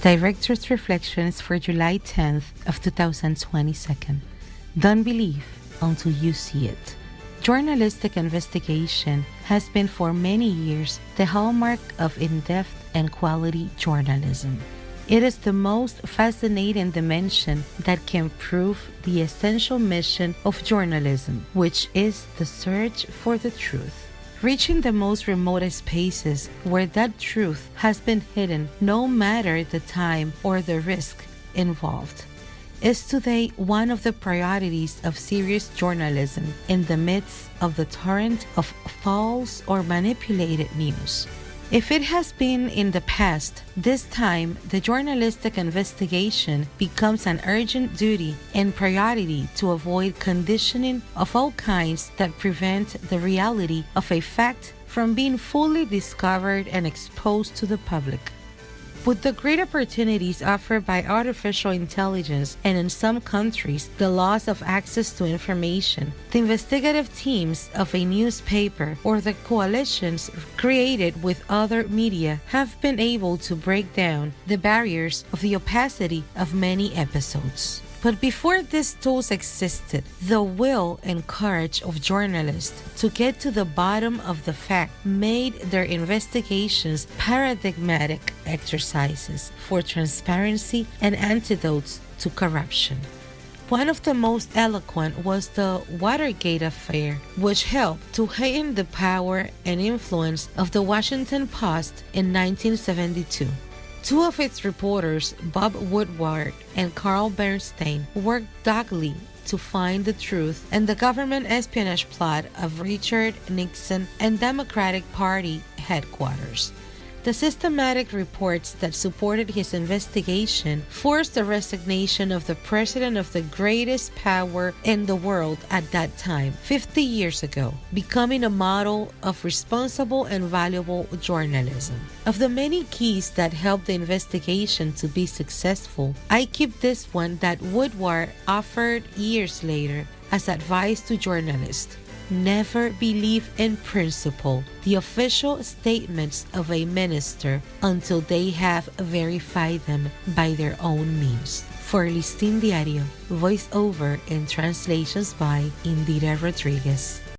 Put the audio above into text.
Director's Reflections for July 10th of 2022. Don't believe until you see it. Journalistic investigation has been for many years the hallmark of in-depth and quality journalism. It is the most fascinating dimension that can prove the essential mission of journalism, which is the search for the truth. Reaching the most remote spaces where that truth has been hidden, no matter the time or the risk involved, is today one of the priorities of serious journalism in the midst of the torrent of false or manipulated news. If it has been in the past, this time the journalistic investigation becomes an urgent duty and priority to avoid conditioning of all kinds that prevent the reality of a fact from being fully discovered and exposed to the public. With the great opportunities offered by artificial intelligence and in some countries the loss of access to information, the investigative teams of a newspaper or the coalitions created with other media have been able to break down the barriers of the opacity of many episodes. But before these tools existed, the will and courage of journalists to get to the bottom of the fact made their investigations paradigmatic exercises for transparency and antidotes to corruption. One of the most eloquent was the Watergate affair, which helped to heighten the power and influence of the Washington Post in 1972. Two of its reporters, Bob Woodward and Carl Bernstein, worked doggedly to find the truth and the government espionage plot of Richard Nixon and Democratic Party headquarters. The systematic reports that supported his investigation forced the resignation of the president of the greatest power in the world at that time, 50 years ago, becoming a model of responsible and valuable journalism. Of the many keys that helped the investigation to be successful, I keep this one that Woodward offered years later as advice to journalists. Never believe in principle the official statements of a minister until they have verified them by their own means. For Listín Diario, voiceover and translations by Indira Rodriguez.